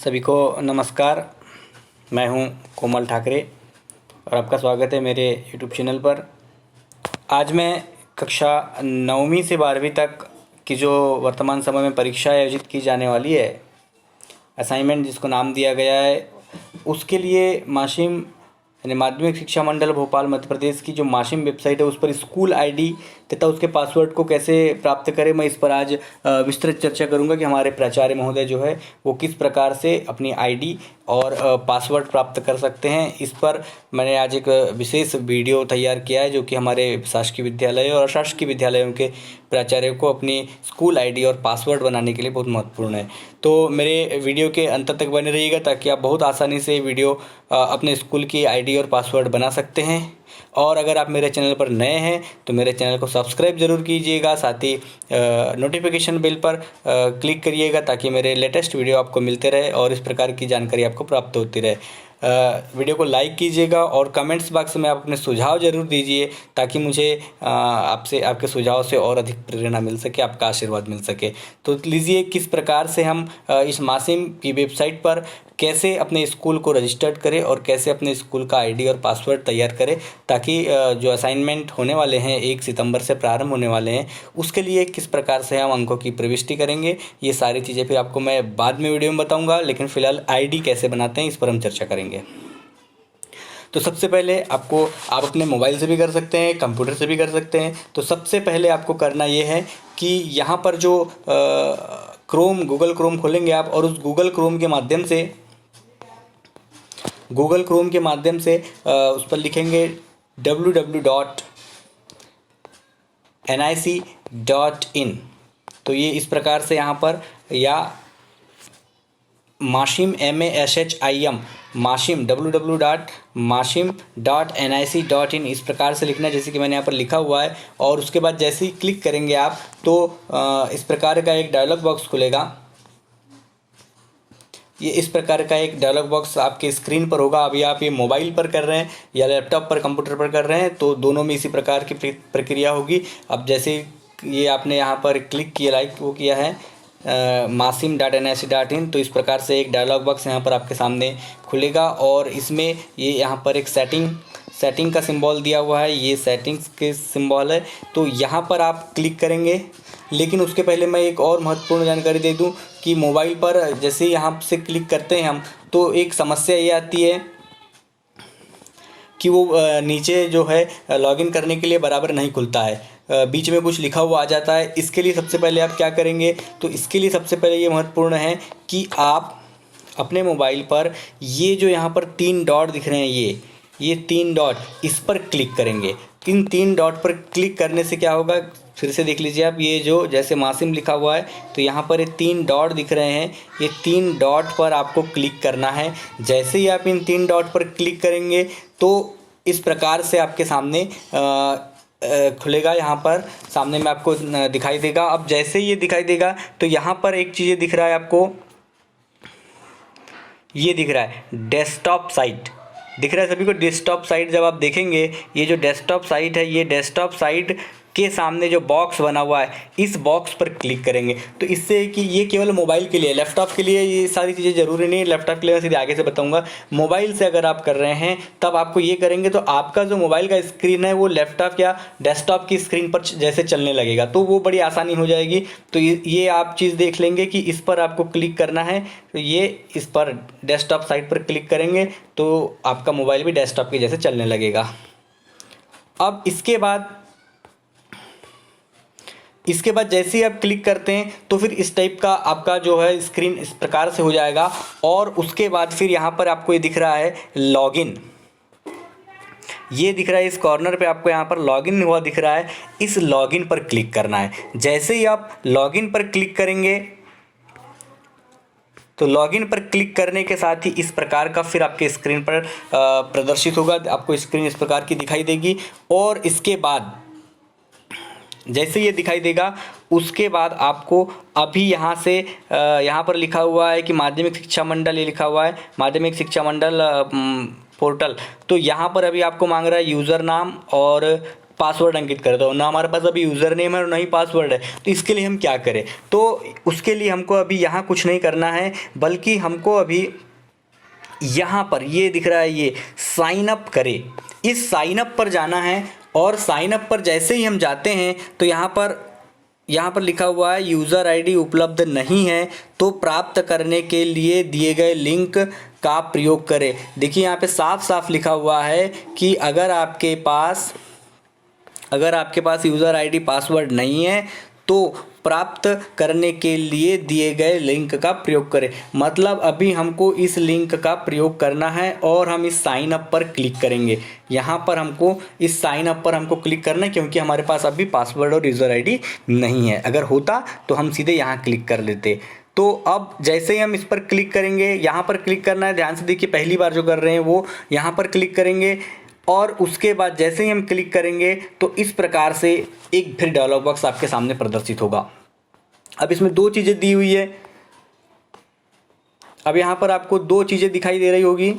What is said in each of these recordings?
सभी को नमस्कार। मैं हूं कोमल ठाकरे और आपका स्वागत है मेरे यूट्यूब चैनल पर। आज मैं कक्षा 9वीं से 12वीं तक की जो वर्तमान समय में परीक्षा आयोजित की जाने वाली है, असाइनमेंट जिसको नाम दिया गया है, उसके लिए माशिम यानी माध्यमिक शिक्षा मंडल भोपाल मध्य प्रदेश की जो माशिम वेबसाइट है उस पर स्कूल आईडी तथा उसके पासवर्ड को कैसे प्राप्त करें, मैं इस पर आज विस्तृत चर्चा करूंगा कि हमारे प्राचार्य महोदय जो है वो किस प्रकार से अपनी आईडी और पासवर्ड प्राप्त कर सकते हैं। इस पर मैंने आज एक विशेष वीडियो तैयार किया है जो कि हमारे शासकीय विद्यालय और अशासकीय विद्यालयों के प्राचार्यों को अपनी स्कूल आईडी और पासवर्ड बनाने के लिए बहुत महत्वपूर्ण है। तो मेरे वीडियो के अंत तक बने रहिएगा ताकि आप बहुत आसानी से वीडियो अपने स्कूल की आईडी और पासवर्ड बना सकते हैं। और अगर आप मेरे चैनल पर नए हैं तो मेरे चैनल को सब्सक्राइब ज़रूर कीजिएगा, साथ ही नोटिफिकेशन बेल पर क्लिक करिएगा ताकि मेरे लेटेस्ट वीडियो आपको मिलते रहे और इस प्रकार की जानकारी आपको प्राप्त होती रहे। वीडियो को लाइक कीजिएगा और कमेंट्स बॉक्स में आप अपने सुझाव ज़रूर दीजिए ताकि मुझे आपसे आपके सुझाव से और अधिक प्रेरणा मिल सके, आपका आशीर्वाद मिल सके। तो लीजिए किस प्रकार से हम इस माशिम की वेबसाइट पर कैसे अपने स्कूल को रजिस्टर्ड करें और कैसे अपने स्कूल का आईडी और पासवर्ड तैयार करें ताकि जो असाइनमेंट होने वाले हैं 1 सितंबर से प्रारंभ होने वाले हैं उसके लिए किस प्रकार से हम अंकों की प्रविष्टि करेंगे। ये सारी चीज़ें फिर आपको मैं बाद में वीडियो में बताऊंगा, लेकिन फ़िलहाल आईडी कैसे बनाते हैं इस पर हम चर्चा करेंगे। तो सबसे पहले आप अपने मोबाइल से भी कर सकते हैं, कंप्यूटर से भी कर सकते हैं। तो सबसे पहले आपको करना ये है कि यहाँ पर जो गूगल क्रोम खोलेंगे आप और उस गूगल क्रोम के माध्यम से उस पर लिखेंगे www.nic.in। तो ये इस प्रकार से यहाँ पर, या माशिम माशिम www.mashim.nic.in इस प्रकार से लिखना है जैसे कि मैंने यहाँ पर लिखा हुआ है। और उसके बाद जैसे ही क्लिक करेंगे आप तो इस प्रकार का एक डायलॉग बॉक्स खुलेगा। ये इस प्रकार का एक डायलॉग बॉक्स आपके स्क्रीन पर होगा। अभी आप ये मोबाइल पर कर रहे हैं या लैपटॉप पर, कंप्यूटर पर कर रहे हैं तो दोनों में इसी प्रकार की प्रक्रिया होगी। अब जैसे ये आपने यहाँ पर क्लिक किया, किया है masim.nic.in, तो इस प्रकार से एक डायलॉग बॉक्स यहाँ पर आपके सामने खुलेगा और इसमें ये यहाँ पर एक सेटिंग का सिंबल दिया हुआ है, ये सेटिंग्स के सिंबल है। तो यहाँ पर आप क्लिक करेंगे, लेकिन उसके पहले मैं एक और महत्वपूर्ण जानकारी दे दूं कि मोबाइल पर जैसे ही यहाँ से क्लिक करते हैं हम तो एक समस्या ये आती है कि वो नीचे जो है लॉगिन करने के लिए बराबर नहीं खुलता है, बीच में कुछ लिखा हुआ आ जाता है। इसके लिए सबसे पहले आप क्या करेंगे, तो इसके लिए सबसे पहले ये महत्वपूर्ण है कि आप अपने मोबाइल पर ये जो यहाँ पर 3 डॉट दिख रहे हैं, ये 3 डॉट, इस पर क्लिक करेंगे। इन 3 डॉट पर क्लिक करने से क्या होगा, फिर से देख लीजिए आप, ये जो जैसे माशिम लिखा हुआ है तो यहाँ पर ये 3 डॉट दिख रहे हैं, ये 3 डॉट पर आपको क्लिक करना है। जैसे ही आप इन 3 डॉट पर क्लिक करेंगे तो इस प्रकार से आपके सामने खुलेगा, यहाँ पर सामने में आपको दिखाई देगा। अब जैसे ये दिखाई देगा तो यहाँ पर एक चीज़ दिख रहा है आपको, ये दिख रहा है डेस्कटॉप साइट, दिख रहा है सभी को डेस्कटॉप साइट। जब आप देखेंगे ये जो डेस्कटॉप साइट है, ये डेस्कटॉप साइट के सामने जो बॉक्स बना हुआ है इस बॉक्स पर क्लिक करेंगे। तो इससे कि ये केवल मोबाइल के लिए, लैपटॉप के लिए ये सारी चीज़ें ज़रूरी नहीं है, लैपटॉप के लिए मैं सीधे आगे से बताऊंगा। मोबाइल से अगर आप कर रहे हैं तब आपको ये करेंगे तो आपका जो मोबाइल का स्क्रीन है वो लैपटॉप या डेस्कटॉप की स्क्रीन पर जैसे चलने लगेगा, तो वो बड़ी आसानी हो जाएगी। तो ये आप चीज़ देख लेंगे कि इस पर आपको क्लिक करना है, तो ये इस पर डेस्कटॉप साइट पर क्लिक करेंगे तो आपका मोबाइल भी डेस्कटॉप के जैसे चलने लगेगा। अब इसके बाद जैसे ही आप क्लिक करते हैं तो फिर इस टाइप का आपका जो है स्क्रीन इस प्रकार से हो जाएगा। और उसके बाद फिर यहाँ पर आपको ये दिख रहा है लॉगिन, ये दिख रहा है इस कॉर्नर पे आपको यहाँ पर लॉगिन हुआ दिख रहा है, इस लॉगिन पर क्लिक करना है। जैसे ही आप लॉगिन पर क्लिक करेंगे तो लॉगिन पर क्लिक करने के साथ ही इस प्रकार का फिर आपके स्क्रीन पर प्रदर्शित होगा, आपको स्क्रीन इस प्रकार की दिखाई देगी। और इसके बाद जैसे ये दिखाई देगा उसके बाद आपको अभी यहाँ से यहाँ पर लिखा हुआ है कि माध्यमिक शिक्षा मंडल, ये लिखा हुआ है माध्यमिक शिक्षा मंडल पोर्टल। तो यहाँ पर अभी आपको मांग रहा है यूज़र नाम और पासवर्ड अंकित करता हूँ, ना हमारे पास अभी यूज़र नेम है और ना ही पासवर्ड है। तो इसके लिए हम क्या करें? तो उसके लिए हमको अभी यहाँ कुछ नहीं करना है, बल्कि हमको अभी यहाँ पर ये दिख रहा है, ये साइन अप करें, इस साइन अप पर जाना है। और साइन अप पर जैसे ही हम जाते हैं तो यहाँ पर लिखा हुआ है यूज़र आईडी उपलब्ध नहीं है, तो प्राप्त करने के लिए दिए गए लिंक का प्रयोग करें। देखिए यहाँ पे साफ साफ लिखा हुआ है कि अगर आपके पास यूज़र आईडी पासवर्ड नहीं है तो प्राप्त करने के लिए दिए गए लिंक का प्रयोग करें। मतलब अभी हमको इस लिंक का प्रयोग करना है और हम इस साइन अप पर क्लिक करेंगे। यहाँ पर हमको इस साइन अप पर हमको क्लिक करना है, क्योंकि हमारे पास अभी पासवर्ड और यूज़र आईडी नहीं है। अगर होता तो हम सीधे यहाँ क्लिक कर लेते। तो अब जैसे ही हम इस पर क्लिक करेंगे, यहाँ पर क्लिक करना है, ध्यान से देखिए, पहली बार जो कर रहे हैं वो यहाँ पर क्लिक करेंगे और उसके बाद जैसे ही हम क्लिक करेंगे तो इस प्रकार से एक फिर डायलॉग बॉक्स आपके सामने प्रदर्शित होगा। अब इसमें दो चीज़ें दी हुई है। अब यहाँ पर आपको दो चीज़ें दिखाई दे रही होगी।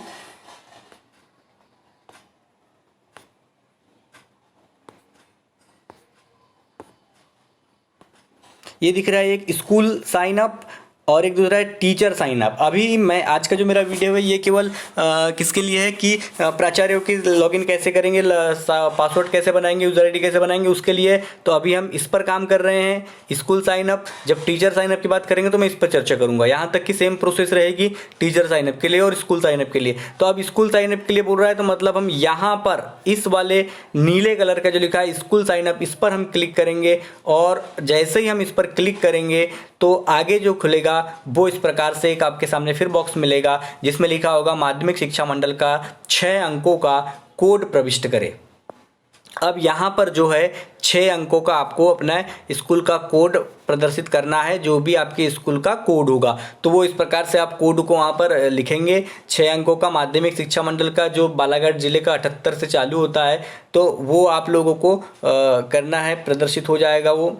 ये दिख रहा है एक स्कूल साइन अप और एक दूसरा है टीचर साइन अप। अभी मैं आज का जो मेरा वीडियो है ये केवल किसके लिए है कि प्राचार्यों की लॉगिन कैसे करेंगे, पासवर्ड कैसे बनाएंगे, यूज़र आईडी कैसे बनाएंगे, उसके लिए। तो अभी हम इस पर काम कर रहे हैं, स्कूल साइन अप। जब टीचर साइन अप की बात करेंगे तो मैं इस पर चर्चा करूंगा। यहाँ तक कि सेम प्रोसेस रहेगी टीचर साइन अप के लिए और स्कूल साइन अप के लिए। तो अब स्कूल साइन अप के लिए बोल रहा है, तो मतलब हम यहाँ पर इस वाले नीले कलर का जो लिखा है स्कूल साइन अप, इस पर हम क्लिक करेंगे। और जैसे ही हम इस पर क्लिक करेंगे तो आगे जो खुलेगा वो इस प्रकार से एक आपके सामने फिर बॉक्स मिलेगा, जिसमें लिखा होगा माध्यमिक शिक्षा मंडल का 6 अंकों का कोड प्रविष्ट करें। अब यहाँ पर जो है 6 अंकों का आपको अपना स्कूल का कोड प्रदर्शित करना है, जो भी आपके स्कूल का कोड होगा। तो वो इस प्रकार से आप कोड को वहाँ पर लिखेंगे। 6 अंकों का माध्यमिक शिक्षा मंडल का जो बालाघाट जिले का 78 से चालू होता है, तो वो आप लोगों को करना है, प्रदर्शित हो जाएगा वो।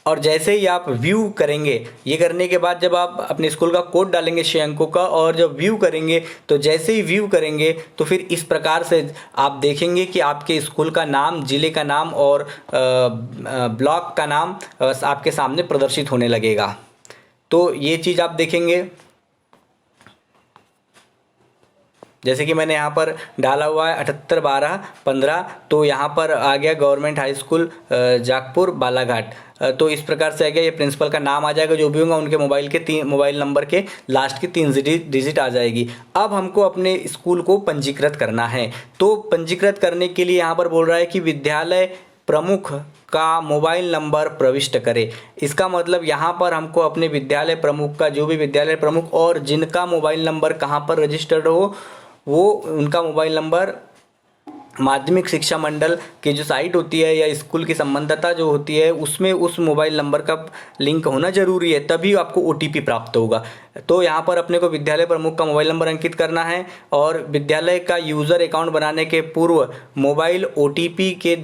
और जैसे ही आप व्यू करेंगे, ये करने के बाद जब आप अपने स्कूल का कोड डालेंगे 6 अंकों का, और जब व्यू करेंगे तो जैसे ही व्यू करेंगे तो फिर इस प्रकार से आप देखेंगे कि आपके स्कूल का नाम, ज़िले का नाम और ब्लॉक का नाम आपके सामने प्रदर्शित होने लगेगा। तो ये चीज़ आप देखेंगे। जैसे कि मैंने यहाँ पर डाला हुआ है 781215, तो यहाँ पर आ गया गवर्नमेंट हाई स्कूल जागपुर बालाघाट। तो इस प्रकार से आ गया, ये प्रिंसिपल का नाम आ जाएगा, जो भी होगा उनके मोबाइल नंबर के लास्ट की 3 डिजिट आ जाएगी। अब हमको अपने स्कूल को पंजीकृत करना है। तो पंजीकृत करने के लिए यहाँ पर बोल रहा है कि विद्यालय प्रमुख का मोबाइल नंबर प्रविष्ट करें। इसका मतलब यहाँ पर हमको अपने विद्यालय प्रमुख का, जो भी विद्यालय प्रमुख और जिनका मोबाइल नंबर कहाँ पर रजिस्टर्ड हो, वो उनका मोबाइल नंबर माध्यमिक शिक्षा मंडल की जो साइट होती है या स्कूल की संबद्धता जो होती है उसमें उस मोबाइल नंबर का लिंक होना जरूरी है, तभी आपको OTP प्राप्त होगा। तो यहाँ पर अपने को विद्यालय प्रमुख का मोबाइल नंबर अंकित करना है और विद्यालय का यूज़र अकाउंट बनाने के पूर्व मोबाइल OTP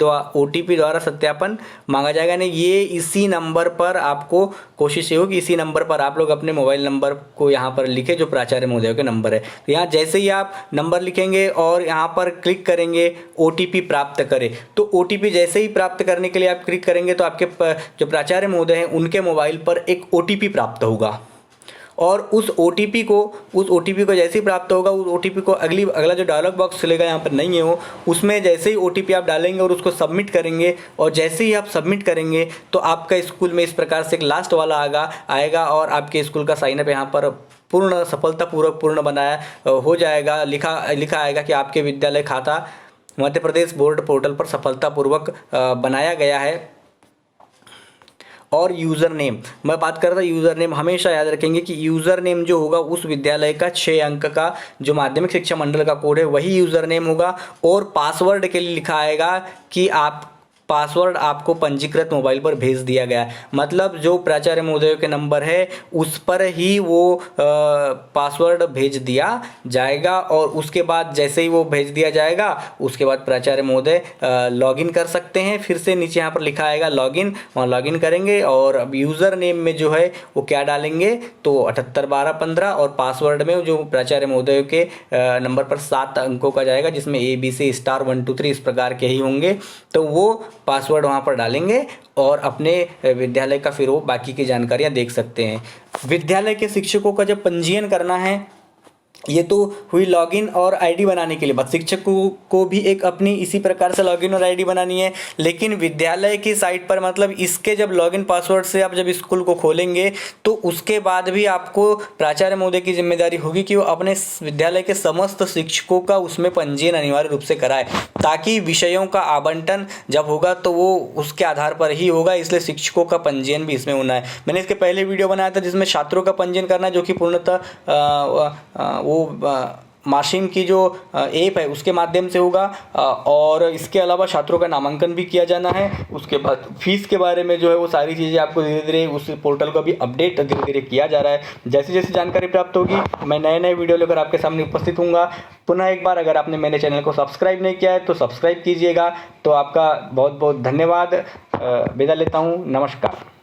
द्वारा सत्यापन मांगा जाएगा। नहीं, ये इसी नंबर पर आपको कोशिश ये हो कि इसी नंबर पर आप लोग अपने मोबाइल नंबर को यहाँ पर लिखे, जो प्राचार्य महोदय के नंबर है। तो यहाँ जैसे ही आप नंबर लिखेंगे और यहाँ पर क्लिक करेंगे OTP प्राप्त करें, तो OTP जैसे ही प्राप्त करने के लिए आप क्लिक करेंगे तो आपके जो प्राचार्य महोदय हैं उनके मोबाइल पर एक OTP प्राप्त होगा। और उस OTP को जैसे ही प्राप्त होगा, उस OTP को अगला जो डायलॉग बॉक्स खुलेगा, यहाँ पर नहीं है वो, उसमें जैसे ही OTP आप डालेंगे और उसको सबमिट करेंगे, और जैसे ही आप सबमिट करेंगे तो आपका स्कूल में इस प्रकार से एक लास्ट वाला आएगा और आपके स्कूल का साइनअप यहाँ पर सफलतापूर्वक पूर्ण बनाया हो जाएगा। लिखा आएगा कि आपके विद्यालय खाता मध्य प्रदेश बोर्ड पोर्टल पर सफलतापूर्वक बनाया गया है। और यूज़र नेम, मैं बात कर रहा था यूज़र नेम, हमेशा याद रखेंगे कि यूज़र नेम जो होगा उस विद्यालय का 6 अंक का जो माध्यमिक शिक्षा मंडल का कोड है वही यूज़र नेम होगा। और पासवर्ड के लिए लिखा आएगा कि आप पासवर्ड आपको पंजीकृत मोबाइल पर भेज दिया गया है। मतलब जो प्राचार्य महोदय के नंबर है उस पर ही वो पासवर्ड भेज दिया जाएगा, और उसके बाद जैसे ही वो भेज दिया जाएगा उसके बाद प्राचार्य महोदय लॉगिन कर सकते हैं। फिर से नीचे यहाँ पर लिखा आएगा लॉगिन, वहाँ लॉगिन करेंगे और अब यूज़र नेम में जो है वो क्या डालेंगे तो 781215, और पासवर्ड में जो प्राचार्य महोदय के नंबर पर 7 अंकों का जाएगा जिसमें ABC स्टार 1 2 3 इस प्रकार के ही होंगे, तो वो पासवर्ड वहाँ पर डालेंगे और अपने विद्यालय का फिर वो बाकी की जानकारियाँ देख सकते हैं। विद्यालय के शिक्षकों का जब पंजीयन करना है, ये तो हुई लॉगिन और आईडी बनाने के लिए बात। शिक्षकों को भी एक अपनी इसी प्रकार से लॉगिन और आईडी बनानी है, लेकिन विद्यालय की साइट पर मतलब इसके जब लॉगिन पासवर्ड से आप जब स्कूल को खोलेंगे तो उसके बाद भी आपको प्राचार्य महोदय की जिम्मेदारी होगी कि वो अपने विद्यालय के समस्त शिक्षकों का उसमें पंजीयन अनिवार्य रूप से कराए, ताकि विषयों का आवंटन जब होगा तो वो उसके आधार पर ही होगा। इसलिए शिक्षकों का पंजीयन भी इसमें होना है। मैंने इसके पहले वीडियो बनाया था जिसमें छात्रों का पंजीयन करना है, जो कि पूर्णतः वो माशिन की जो ऐप है उसके माध्यम से होगा, और इसके अलावा छात्रों का नामांकन भी किया जाना है। उसके बाद फीस के बारे में जो है वो सारी चीज़ें आपको धीरे धीरे उस पोर्टल का भी अपडेट धीरे धीरे किया जा रहा है। जैसे जैसे जानकारी प्राप्त होगी मैं नए नए वीडियो लेकर आपके सामने उपस्थित हूँगा। पुनः एक बार अगर आपने मेरे चैनल को सब्सक्राइब नहीं किया है तो सब्सक्राइब कीजिएगा। तो आपका बहुत बहुत धन्यवाद। विदा लेता हूँ, नमस्कार।